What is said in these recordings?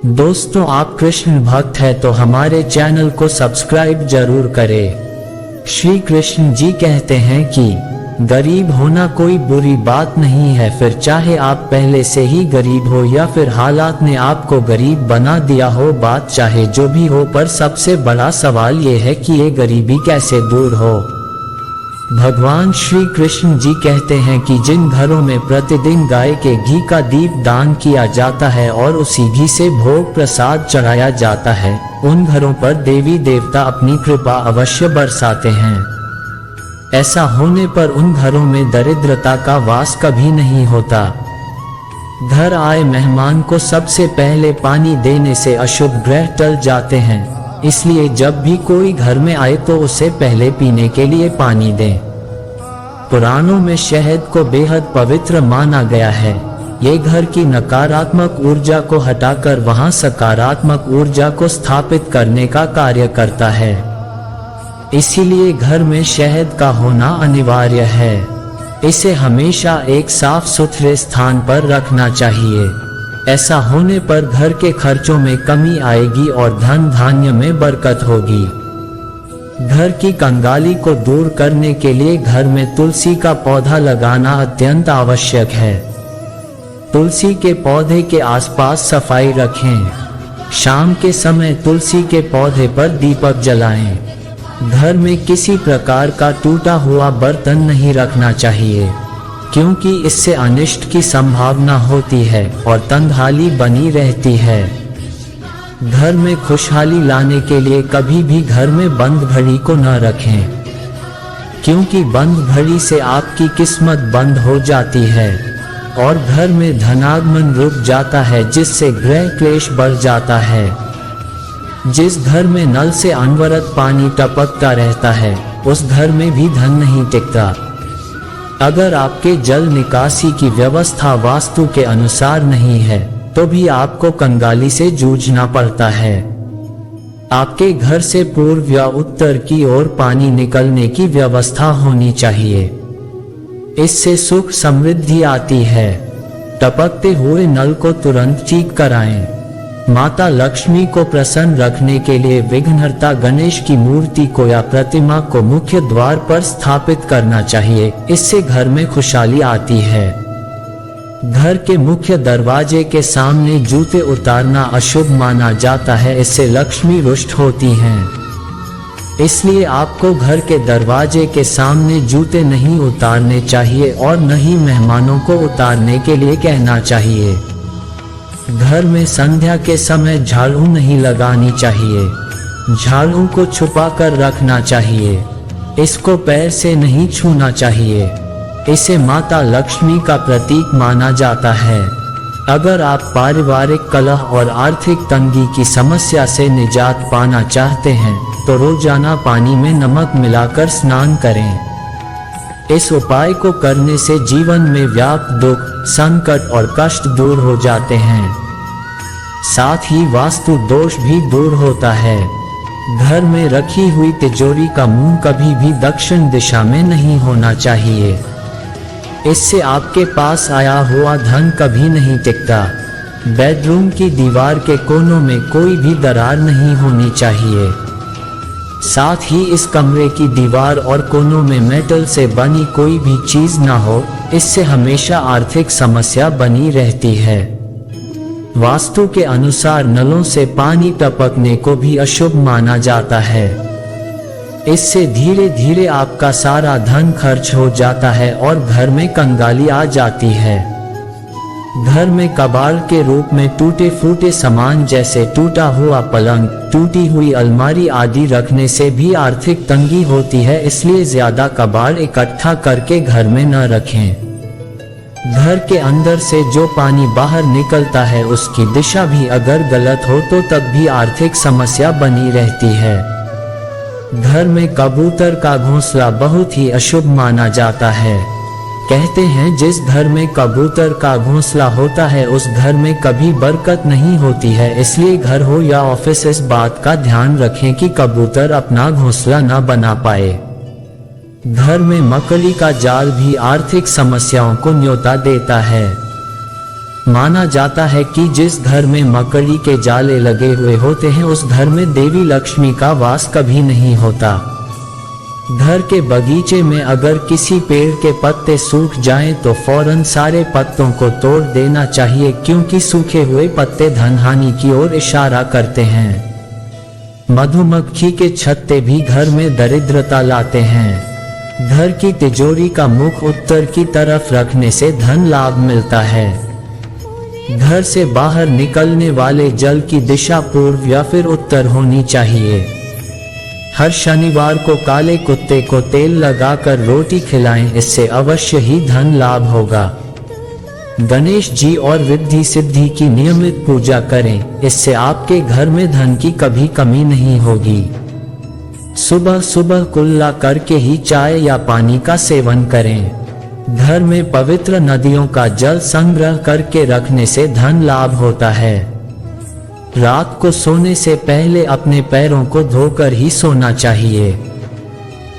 दोस्तों, आप कृष्ण भक्त हैं तो हमारे चैनल को सब्सक्राइब जरूर करें। श्री कृष्ण जी कहते हैं कि गरीब होना कोई बुरी बात नहीं है, फिर चाहे आप पहले से ही गरीब हो या फिर हालात ने आपको गरीब बना दिया हो, बात चाहे जो भी हो, पर सबसे बड़ा सवाल ये है कि ये गरीबी कैसे दूर हो। भगवान श्री कृष्ण जी कहते हैं कि जिन घरों में प्रतिदिन गाय के घी का दीप दान किया जाता है और उसी घी से भोग प्रसाद चढ़ाया जाता है, उन घरों पर देवी देवता अपनी कृपा अवश्य बरसाते हैं। ऐसा होने पर उन घरों में दरिद्रता का वास कभी नहीं होता। घर आए मेहमान को सबसे पहले पानी देने से अशुभ ग्रह टल जाते हैं, इसलिए जब भी कोई घर में आए तो उसे पहले पीने के लिए पानी दें। पुराणों में शहद को बेहद पवित्र माना गया है। ये घर की नकारात्मक ऊर्जा को हटाकर वहां सकारात्मक ऊर्जा को स्थापित करने का कार्य करता है। इसीलिए घर में शहद का होना अनिवार्य है। इसे हमेशा एक साफ सुथरे स्थान पर रखना चाहिए। ऐसा होने पर घर के खर्चों में कमी आएगी और धन धान्य में बरकत होगी। घर की कंगाली को दूर करने के लिए घर में तुलसी का पौधा लगाना अत्यंत आवश्यक है। तुलसी के पौधे के आसपास सफाई रखें। शाम के समय तुलसी के पौधे पर दीपक जलाएं। घर में किसी प्रकार का टूटा हुआ बर्तन नहीं रखना चाहिए, क्योंकि इससे अनिष्ट की संभावना होती है और तंगहाली बनी रहती है। घर में खुशहाली लाने के लिए कभी भी घर में बंद घड़ी को न रखें, क्योंकि बंद घड़ी से आपकी किस्मत बंद हो जाती है और घर में धनागमन रुक जाता है, जिससे ग्रह क्लेश बढ़ जाता है। जिस घर में नल से अनवरत पानी टपकता रहता है, उस घर में भी धन नहीं टिकता। अगर आपके जल निकासी की व्यवस्था वास्तु के अनुसार नहीं है, तो भी आपको कंगाली से जूझना पड़ता है। आपके घर से पूर्व या उत्तर की ओर पानी निकलने की व्यवस्था होनी चाहिए। इससे सुख समृद्धि आती है। टपकते हुए नल को तुरंत ठीक कराएं। माता लक्ष्मी को प्रसन्न रखने के लिए विघ्नहर्ता गणेश की मूर्ति को या प्रतिमा को मुख्य द्वार पर स्थापित करना चाहिए। इससे घर में खुशहाली आती है। घर के मुख्य दरवाजे के सामने जूते उतारना अशुभ माना जाता है, इससे लक्ष्मी रुष्ट होती हैं। इसलिए आपको घर के दरवाजे के सामने जूते नहीं उतारने चाहिए और न ही मेहमानों को उतारने के लिए कहना चाहिए। घर में संध्या के समय झाड़ू नहीं लगानी चाहिए। झाड़ू को छुपा कर रखना चाहिए। इसको पैर से नहीं छूना चाहिए। इसे माता लक्ष्मी का प्रतीक माना जाता है। अगर आप पारिवारिक कलह और आर्थिक तंगी की समस्या से निजात पाना चाहते हैं, तो रोजाना पानी में नमक मिलाकर स्नान करें। इस उपाय को करने से जीवन में व्याप्त दुख, संकट और कष्ट दूर हो जाते हैं। साथ ही वास्तु दोष भी दूर होता है। घर में रखी हुई तिजोरी का मुंह कभी भी दक्षिण दिशा में नहीं होना चाहिए। इससे आपके पास आया हुआ धन कभी नहीं टिकता। बेडरूम की दीवार के कोनों में कोई भी दरार नहीं होनी चाहिए। साथ ही इस कमरे की दीवार और कोनों में मेटल से बनी कोई भी चीज ना हो, इससे हमेशा आर्थिक समस्या बनी रहती है। वास्तु के अनुसार नलों से पानी टपकने को भी अशुभ माना जाता है। इससे धीरे धीरे आपका सारा धन खर्च हो जाता है और घर में कंगाली आ जाती है। घर में कबाड़ के रूप में टूटे फूटे सामान जैसे टूटा हुआ पलंग, टूटी हुई अलमारी आदि रखने से भी आर्थिक तंगी होती है। इसलिए ज्यादा कबाड़ इकट्ठा करके घर में न रखें। घर के अंदर से जो पानी बाहर निकलता है, उसकी दिशा भी अगर गलत हो तो तब भी आर्थिक समस्या बनी रहती है। घर में कबूतर का घोंसला बहुत ही अशुभ माना जाता है। कहते हैं जिस घर में कबूतर का घोंसला होता है, उस घर में कभी बरकत नहीं होती है। इसलिए घर हो या ऑफिस, इस बात का ध्यान रखें कि कबूतर अपना घोंसला न बना पाए। घर में मकड़ी का जाल भी आर्थिक समस्याओं को न्योता देता है। माना जाता है कि जिस घर में मकड़ी के जाले लगे हुए होते हैं उस घर में देवी लक्ष्मी का वास कभी नहीं होता। घर के बगीचे में अगर किसी पेड़ के पत्ते सूख जाएं तो फौरन सारे पत्तों को तोड़ देना चाहिए, क्योंकि सूखे हुए पत्ते धनहानि की ओर इशारा करते हैं। मधुमक्खी के छत्ते भी घर में दरिद्रता लाते हैं। घर की तिजोरी का मुख उत्तर की तरफ रखने से धन लाभ मिलता है। घर से बाहर निकलने वाले जल की दिशा पूर्व या फिर उत्तर होनी चाहिए। हर शनिवार को काले कुत्ते को तेल लगाकर रोटी खिलाएं, इससे अवश्य ही धन लाभ होगा। गणेश जी और रिद्धि सिद्धि की नियमित पूजा करें, इससे आपके घर में धन की कभी कमी नहीं होगी। सुबह सुबह कुल्ला करके ही चाय या पानी का सेवन करें। घर में पवित्र नदियों का जल संग्रह करके रखने से धन लाभ होता है। रात को सोने से पहले अपने पैरों को धोकर ही सोना चाहिए।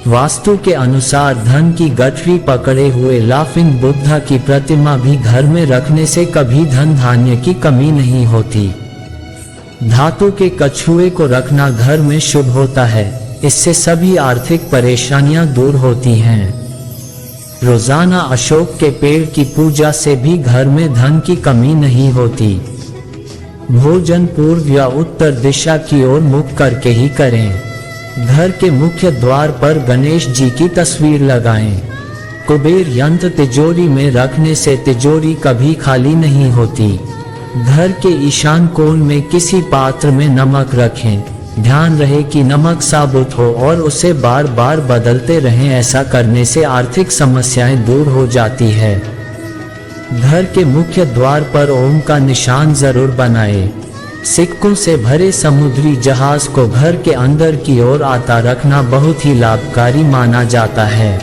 वास्तु के अनुसार धन की गठरी पकड़े हुए लाफिंग बुद्धा की प्रतिमा भी घर में रखने से कभी धन धान्य की कमी नहीं होती। धातु के कछुए को रखना घर में शुभ होता है, इससे सभी आर्थिक परेशानियां दूर होती हैं। रोजाना अशोक के पेड़ की पूजा से भी घर में धन की कमी नहीं होती। भोजन पूर्व या उत्तर दिशा की ओर मुख करके ही करें। घर के मुख्य द्वार पर गणेश जी की तस्वीर लगाएं। कुबेर यंत्र तिजोरी में रखने से तिजोरी कभी खाली नहीं होती। घर के ईशान कोण में किसी पात्र में नमक रखें। ध्यान रहे कि नमक साबुत हो और उसे बार बार बदलते रहें, ऐसा करने से आर्थिक समस्याएं दूर हो जाती है। घर के मुख्य द्वार पर ओम का निशान जरूर बनाएं। सिक्कों से भरे समुद्री जहाज को घर के अंदर की ओर आता रखना बहुत ही लाभकारी माना जाता है।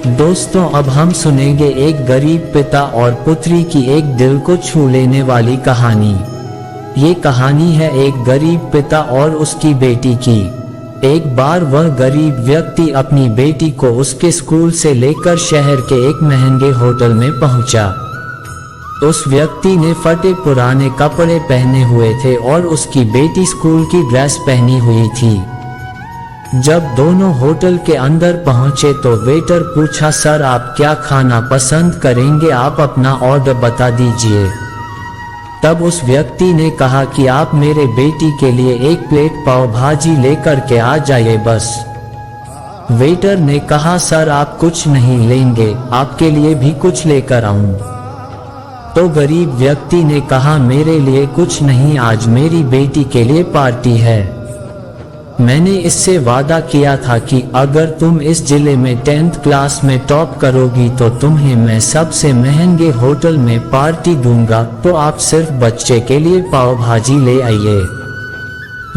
दोस्तों, अब हम सुनेंगे एक गरीब पिता और पुत्री की एक दिल को छू लेने वाली कहानी। ये कहानी है एक गरीब पिता और उसकी बेटी की। एक बार वह गरीब व्यक्ति अपनी बेटी को उसके स्कूल से लेकर शहर के एक महंगे होटल में पहुंचा। उस व्यक्ति ने फटे पुराने कपड़े पहने हुए थे और उसकी बेटी स्कूल की ड्रेस पहनी हुई थी। जब दोनों होटल के अंदर पहुंचे तो वेटर पूछा, सर आप क्या खाना पसंद करेंगे, आप अपना ऑर्डर बता दीजिए। तब उस व्यक्ति ने कहा कि आप मेरे बेटी के लिए एक प्लेट पाव भाजी लेकर के आ जाइए बस। वेटर ने कहा, सर आप कुछ नहीं लेंगे, आपके लिए भी कुछ लेकर आऊं? तो गरीब व्यक्ति ने कहा, मेरे लिए कुछ नहीं, आज मेरी बेटी के लिए पार्टी है। मैंने इससे वादा किया था कि अगर तुम इस जिले में 10th क्लास में टॉप करोगी तो तुम्हें मैं सबसे महंगे होटल में पार्टी दूंगा, तो आप सिर्फ बच्चे के लिए पाव भाजी ले आइए।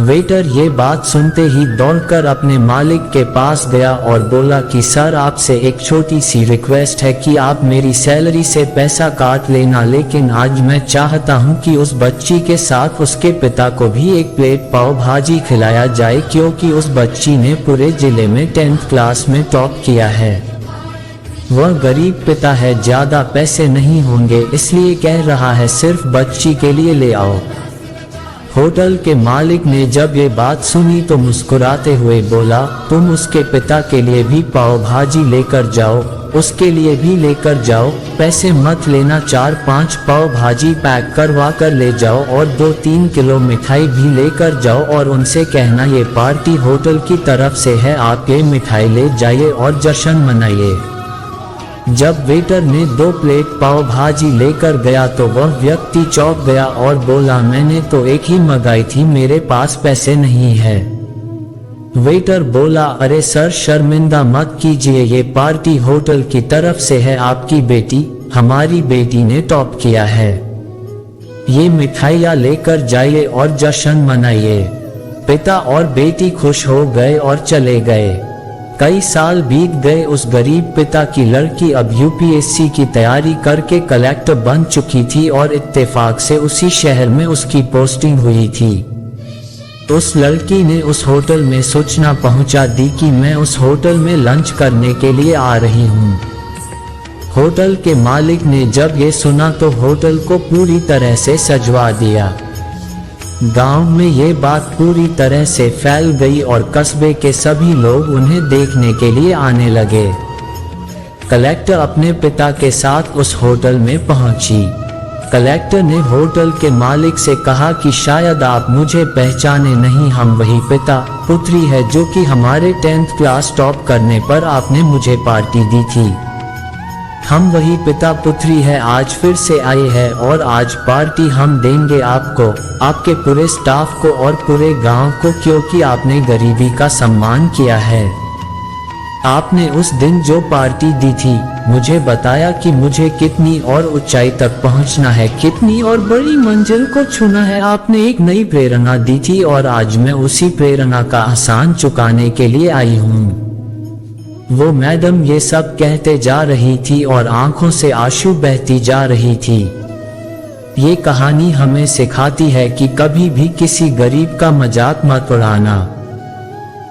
वेटर ये बात सुनते ही दौड़कर अपने मालिक के पास गया और बोला कि सर आपसे एक छोटी सी रिक्वेस्ट है कि आप मेरी सैलरी से पैसा काट लेना, लेकिन आज मैं चाहता हूं कि उस बच्ची के साथ उसके पिता को भी एक प्लेट पाव भाजी खिलाया जाए, क्योंकि उस बच्ची ने पूरे जिले में 10th क्लास में टॉप किया है। वह गरीब पिता है, ज्यादा पैसे नहीं होंगे, इसलिए कह रहा है सिर्फ बच्ची के लिए ले आओ। होटल के मालिक ने जब ये बात सुनी तो मुस्कुराते हुए बोला, तुम उसके पिता के लिए भी पाव भाजी लेकर जाओ, उसके लिए भी लेकर जाओ, पैसे मत लेना, 4-5 पाव भाजी पैक करवा कर ले जाओ और 2-3 किलो मिठाई भी लेकर जाओ और उनसे कहना ये पार्टी होटल की तरफ से है, आप ये मिठाई ले जाइए और जश्न मनाइए। जब वेटर ने 2 प्लेट पाव भाजी लेकर गया तो वह व्यक्ति चौंक गया और बोला, मैंने तो एक ही मंगाई थी, मेरे पास पैसे नहीं है। वेटर बोला, अरे सर शर्मिंदा मत कीजिए, ये पार्टी होटल की तरफ से है, आपकी बेटी, हमारी बेटी ने टॉप किया है, ये मिठाइयाँ लेकर जाइए और जश्न मनाइए। पिता और बेटी खुश हो गए और चले गए। कई साल बीत गए। उस गरीब पिता की लड़की अब यूपीएससी की तैयारी करके कलेक्टर बन चुकी थी और इत्तेफाक से उसी शहर में उसकी पोस्टिंग हुई थी। उस लड़की ने उस होटल में सूचना पहुंचा दी कि मैं उस होटल में लंच करने के लिए आ रही हूं। होटल के मालिक ने जब ये सुना तो होटल को पूरी तरह से सजवा दिया। गांव में ये बात पूरी तरह से फैल गई और कस्बे के सभी लोग उन्हें देखने के लिए आने लगे। कलेक्टर अपने पिता के साथ उस होटल में पहुंची। कलेक्टर ने होटल के मालिक से कहा कि शायद आप मुझे पहचाने नहीं, हम वही पिता पुत्री है जो कि हमारे 10th क्लास टॉप करने पर आपने मुझे पार्टी दी थी। हम वही पिता पुत्री है, आज फिर से आए हैं और आज पार्टी हम देंगे आपको, आपके पूरे स्टाफ को और पूरे गांव को, क्योंकि आपने गरीबी का सम्मान किया है। आपने उस दिन जो पार्टी दी थी, मुझे बताया कि मुझे कितनी और ऊंचाई तक पहुंचना है, कितनी और बड़ी मंजिल को छूना है। आपने एक नई प्रेरणा दी थी और आज मैं उसी प्रेरणा का आसान चुकाने के लिए आई हूँ। वो मैडम ये सब कहते जा रही थी और आंखों से आंसू बहती जा रही थी। ये कहानी हमें सिखाती है कि कभी भी किसी गरीब का मजाक मत उड़ाना।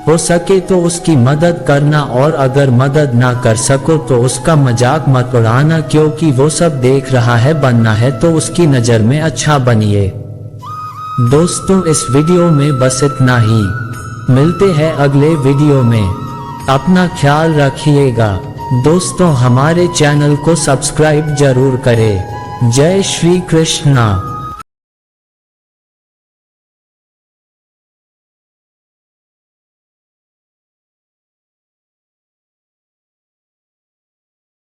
हो सके तो उसकी मदद करना और अगर मदद ना कर सको तो उसका मजाक मत उड़ाना, क्योंकि वो सब देख रहा है। बनना है तो उसकी नज़र में अच्छा बनिए। दोस्तों, इस वीडियो में बस इतना ही। मिलते हैं अगले वीडियो में। अपना ख्याल रखिएगा। दोस्तों, हमारे चैनल को सब्सक्राइब जरूर करें। जय श्री कृष्णा।